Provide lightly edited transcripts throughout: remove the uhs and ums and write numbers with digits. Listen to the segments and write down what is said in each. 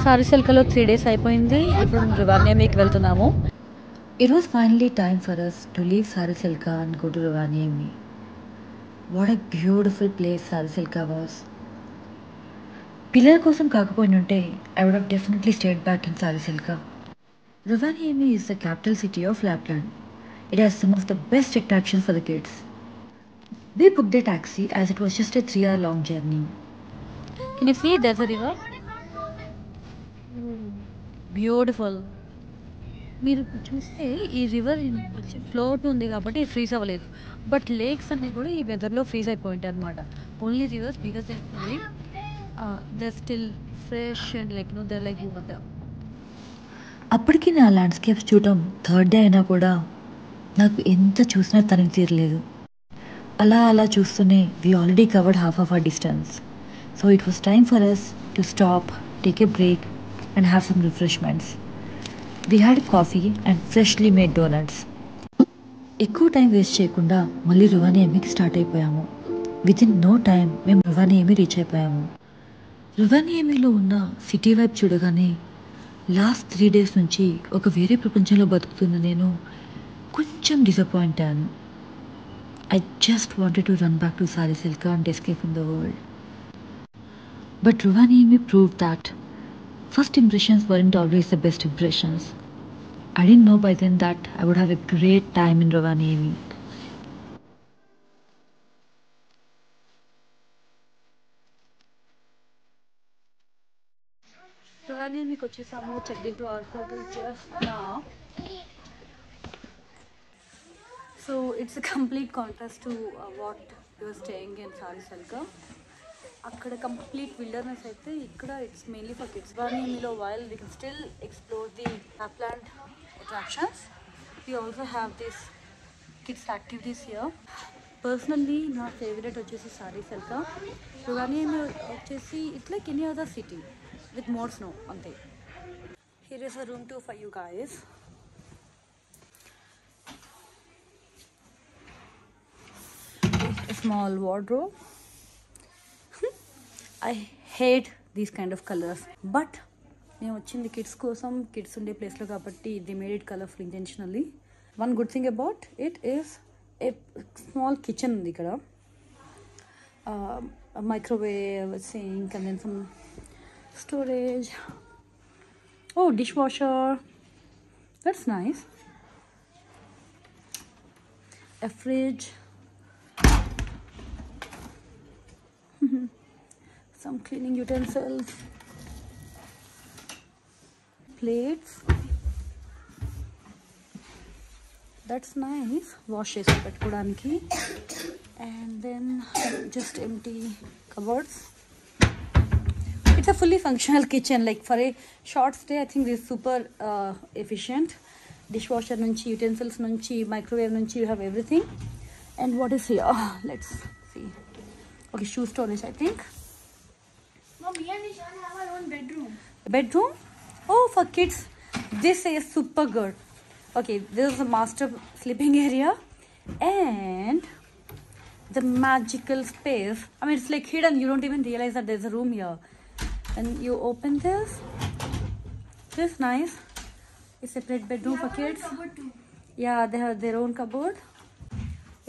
సారిసిల్కలో 3 days అయిపోయింది. ఇప్పుడు రివాన్యమికి వెళ్తున్నాము. It was finally time for us to leave Sarisilka and go to Ravaniemi. What a beautiful place Sarisilka was. పిల్లల కోసం కాకపోయినుంటే I would have definitely stayed back in Sarisilka. Ravaniemi is the capital city of Lapland. It has some of the best attractions for the kids. We booked a taxi as it was just a 3-hour long journey. Can you see there's a river? Beautiful. మీరు చూస్తే ఈ river float ఉంది కాబట్టి freeze అవ్వలేదు. But lakes అన్నీ కూడా ఈ వెదర్లో freeze అయిపోయింటాయి అనమాట. Only rivers because they still fresh and like no they like water. అప్పటికి నా ల్యాండ్స్కేప్స్ చూడటం థర్డ్ డే అయినా కూడా నాకు ఎంత చూసినా తనిఖీ తీరలేదు. అలా అలా చూస్తూనే we already covered half of our distance. So it was time for us to stop, take a break and have some refreshments. We had coffee and freshly made donuts. ఎక్కువ టైం వేస్ట్ చేయకుండా మళ్ళీ రువానియమికి start అయిపోయాము. Within no time మేము Rovaniemi reach అయిపోయాము. రువానియమిలో ఉన్న city వైపు చూడగానే లాస్ట్ 3 days నుంచి ఒక వేరే ప్రపంచంలో బతుకుతున్న నేను కొంచెం డిసప్పాయింట్ అయ్యాను. I just wanted to run back to Sarisilka and escape from the world. But Rovaniemi proved that first impressions weren't always the best impressions. I didn't know by then that I would have a great time in Rovaniemi. రివాన్యమికి వచ్చేసాము. Check in to our hotel just now. So it's a complete contrast to what your staying in Saariselka. అక్కడ complete wilderness అయితే ఇక్కడ it's mainly for kids. రివాన్యమిలో while we can still explore the Lapland attractions. We also have this kids activities here. Personally నా favourite వచ్చేసి Saariselka. Rovaniemi వచ్చేసి it's like any other city with more snow ante. Here is a room tour for you guys. A small wardrobe. I hate these kind of colors, but నేను వచ్చింది kids కోసం, kids ఉండే ప్లేస్లో కాబట్టి they made it colorful intentionally. One good thing about it is a small kitchen ఉంది ఇక్కడ. A microwave, a sink and then some storage. Oh, dishwasher, that's nice. A fridge. Some cleaning utensils, plates. That's nice. Wash చేసి పెట్టుకోవడానికి. And then just empty cupboards. It's a fully functional kitchen. Like for a short stay, I think this is super efficient. Dishwasher nunchi, utensils nunchi, microwave nunchi, you have everything. And what is here? Let's see. Okay, shoe storage, I think. Mom, me and Nishan have our own bedroom. Bedroom? Oh, for kids. This is super good. Okay, this is a master sleeping area. And the magical space. I mean, it's like hidden. You don't even realize that there's a room here. And you open this. This is nice. A separate bedroom for kids. Yeah, they have their own cupboard.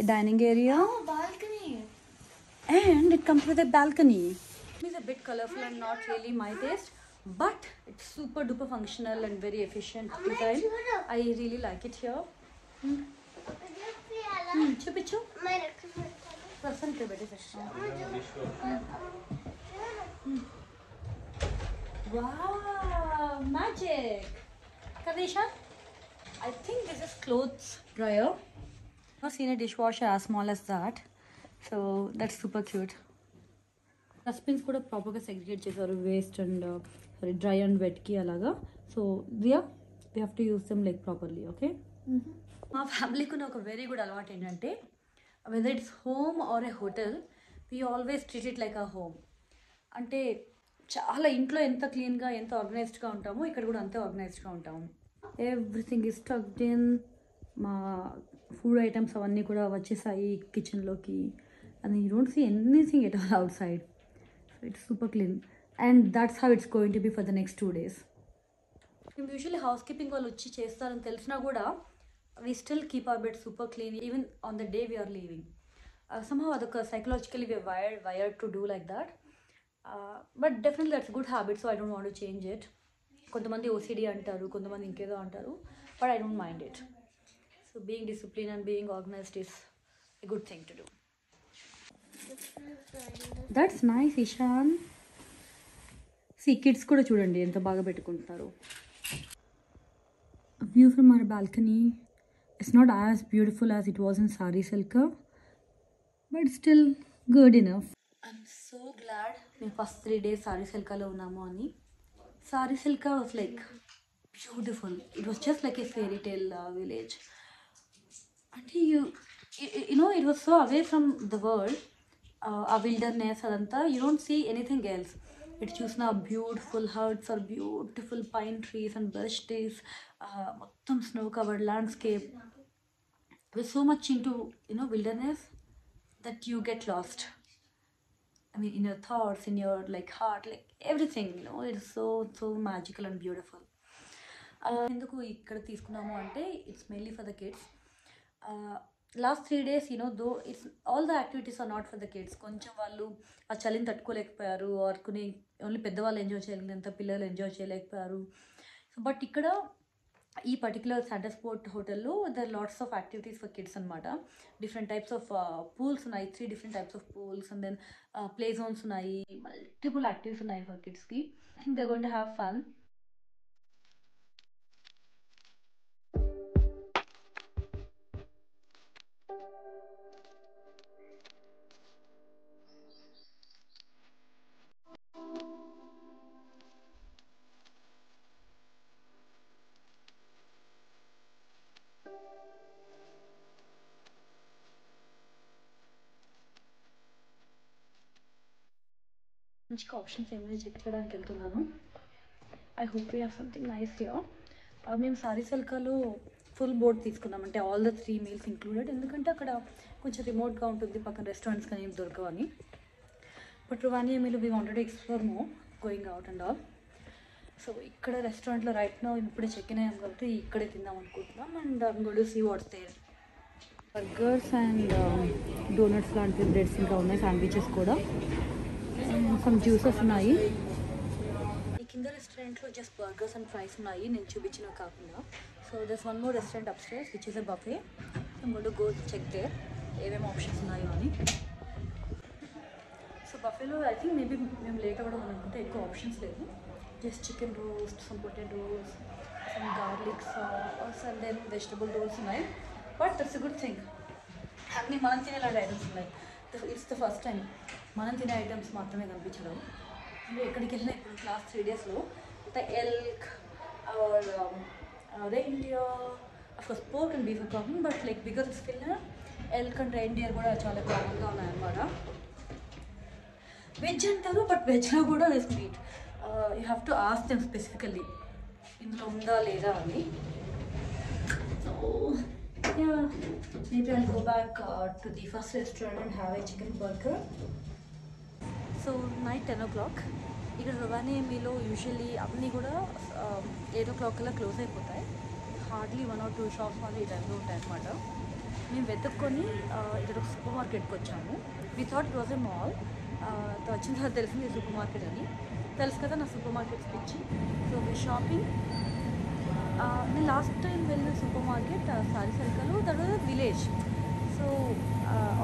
A dining area. Oh, balcony. And it comes with a balcony. It's a bit colorful and not really my taste, but it's super duper functional and very efficient design. I really like it here. Chupichu. Person ke bete section. Wow, magic. Kadesha, I think this is clothes dryer. I've not seen a dishwasher as small as that, so that's super cute. Dustbins kuda proper ga segregate chesaru, waste and sorry, dry and wet ki alaga. So yeah, we have to use them like properly, okay? మా ఫ్యామిలీకి ఉన్న ఒక very good అలవాటు ఏంటంటే, whether it's home or A hotel, we always treat it like a home. అంటే చాలా ఇంట్లో ఎంత క్లీన్గా ఎంత ఆర్గనైజ్డ్గా ఉంటామో ఇక్కడ కూడా అంతే ఆర్గనైజ్డ్గా ఉంటాము. Everything is tucked in. మా ఫుడ్ ఐటమ్స్ అవన్నీ కూడా వచ్చేసాయి కిచెన్లోకి. And you don't see anything at all outside. So it's super clean. and that's how it's going to be for the next 2 days. మేము యూజువల్లీ హౌస్ కీపింగ్ వాళ్ళు వచ్చి చేస్తారని తెలిసినా కూడా we still keep our bed super clean even on the day we are leaving. Somehow అదొక psychologically we are wired to do like that. But definitely that's a good habit, so I don't want to change it. కొంతమంది OCD అంటారు, కొంతమంది ఇంకేదో అంటారు, but I don't mind it. So being disciplined and being organized is a good thing to do. That's nice, Ishan. See, kids కూడా చూడండి ఎంత బాగా పెట్టుకుంటున్నారు. View from our balcony is not as beautiful as it was in Sarisalka, but still good enough. I'm so glad మేము first 3 days Sarisalkalo ఉన్నాము అని. Sarisalka was like beautiful. It was just like a fairy tale village. Until you know, it was so away from the world, a wilderness adanta. You don't see anything else. It చూసిన beautiful huts or beautiful pine trees and birch trees, మొత్తం snow covered landscape. With so much into, you know, wilderness that you get lost. I mean, in your thoughts, in your like heart, like everything, you know, it's so magical and beautiful. ఎందుకు ఇక్కడ తీసుకున్నాము అంటే it's mainly for the kids. Last 3 days, you know, though it's all the activities are not for the kids. కొంచెం వాళ్ళు ఆ చలిని తట్టుకోలేకపోయారు, or కొన్ని ఓన్లీ పెద్దవాళ్ళు ఎంజాయ్ చేయలేనంత పిల్లలు ఎంజాయ్ చేయలేకపోయారు. సో బట్ ఇక్కడ ఈ పర్టికులర్ శాంటా స్పోర్ట్ హోటల్లో there lots of activities for kids అనమాట. డిఫరెంట్ టైప్స్ ఆఫ్ పూల్స్ ఉన్నాయి, 3 different types of pools, and then play zones ఉన్నాయి, మల్టిపుల్ యాక్టివిటీస్ ఉన్నాయి ఫర్ కిడ్స్కి. I think they going to have fun. మంచిగా options ఏమైనా check చేయడానికి వెళ్తున్నాను. I hope we have something nice here. మేము సారీసల్కాలో full board తీసుకున్నాం, అంటే ఆల్ ద 3 meals ఇంక్లూడెడ్. ఎందుకంటే అక్కడ కొంచెం రిమోట్గా ఉంటుంది, పక్కన రెస్టారెంట్స్ కానీ ఏం దొరకవని. బట్ రువానియమీలో we wanted to explore more going out and all. So ఇక్కడ రెస్టారెంట్లో రైట్ నౌ ఇప్పుడే చెక్ ఇన్ అయ్యాం కాబట్టి ఇక్కడే తిందాం అనుకుంటున్నాం. And I'm going to see what's there. Burgers and donuts లాంటి బ్రెడ్స్ ఇంకా ఉన్నాయి, శాండ్విచెస్ కూడా, సమ్ జ్యూసెస్ ఉన్నాయి. ఈ కింద రెస్టారెంట్లో జస్ట్ బర్గర్స్ అండ్ ఫ్రైస్ ఉన్నాయి, నేను చూపించినవి కాకుండా. So there's one more restaurant upstairs which is a buffet. I'm going to go check there ఏమేమి ఆప్షన్స్ ఉన్నాయో అని. సో బఫేలో ఐ థింక్ మేబీ మేము లేట్ అవ్వడం అనుకుంటే ఎక్కువ ఆప్షన్స్ లేదు. Just chicken roast, some potatoes, some garlic sauce, and then vegetable rolls ఉన్నాయి. But that's a good thing, అన్నీ మనం తినేలాంటి ఐటమ్స్ ఉన్నాయి. ఇట్స్ ద ఫస్ట్ టైం మనం తినే ఐటమ్స్ మాత్రమే కనిపించడం. మీరు ఎక్కడికి వెళ్ళినా ఇప్పుడు లాస్ట్ 3 daysలో the elk or reindeer, of course pork and beef are common, but like bigger scale elk and reindeer కూడా చాలా కామన్గా ఉన్నాయన్నమాట. వెజ్ అంటారు, బట్ వెజ్లో కూడా this meet you have to ask them specifically ఇందులో ఉందా లేదా అని. So yeah, maybe I'll go back to the first restaurant and have a chicken burger. So night 10 o'clock. ఇక్కడ రువానియమీలో యూజువల్లీ అన్నీ కూడా 8 o'clock కల్లా క్లోజ్ అయిపోతాయి. హార్డ్లీ 1 or 2 షాప్స్ మాత్రం ఈ టైంలో ఉంటాయి అన్నమాట. మేము వెతుక్కొని ఇక్కడ ఒక సూపర్ మార్కెట్కి వచ్చాము. We thought it was a mall. వచ్చిన తర్వాత తెలిసింది సూపర్ మార్కెట్ అని. తెలుసు కదా నా సూపర్ మార్కెట్ పిచ్చి. So shopping. నేను లాస్ట్ టైం వెళ్ళిన సూపర్ మార్కెట్ సారీసల్కాలో, that was a village. So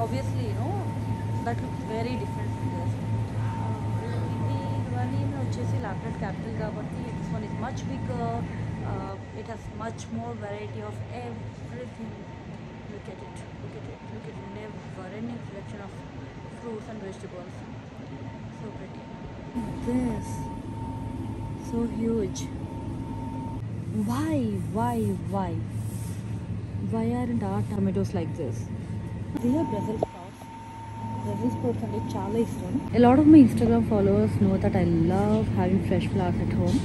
obviously you know that looks very different from this. ఇది ఇవన్నీ వచ్చేసి ల్యాప్టాప్ క్యాపిటల్ కాబట్టి this one is much bigger. It has much more variety of everything. Look at it, look at it, look at it. Never-ending selection of fruits and vegetables. So pretty. This, so huge. Why aren't our tomatoes like this? These are Brussels sprouts. Brussels sprouts అంటే చాలా ఇష్టం. A lot of my Instagram followers know that I love having fresh flowers at home.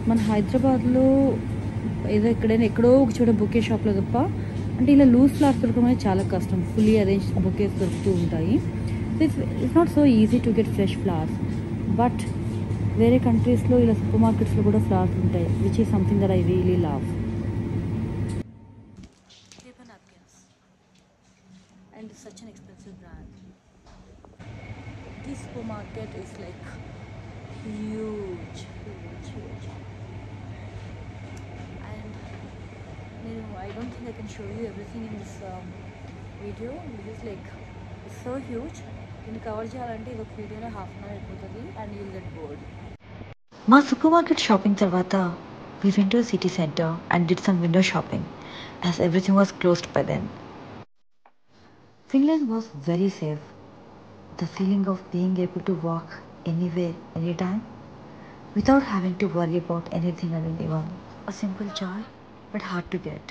మన హైదరాబాద్లో ఏదో ఎక్కడో ఒక చోట bouquet షాప్లో తప్ప అంటే ఇలా లూజ్ ఫ్లవర్స్ దొరకడం అనేది చాలా కష్టం. ఫుల్లీ అరేంజ్ బొకేస్ దొరుకుతూ ఉంటాయి. It's not so easy to get fresh flowers. But వేరే కంట్రీస్లో ఇలా సూపర్ మార్కెట్స్లో కూడా ఫ్లవర్స్ ఉంటాయి, which is something that I really love. Paper napkins. And it's such an expensive brand. This supermarket is like huge. And I don't think I can show you everything in this video. Because like it's so huge. దీన్ని cover చేయాలంటే ఇది ఒక వీడియోలో half an hour అయిపోతుంది and you'll get bored. మా super market shopping తర్వాత we went to a city center and did some window shopping as everything was closed by then. Finland was very safe. The feeling of being able to walk anywhere, anytime, without having to worry about anything and anyone. A simple joy, but hard to get.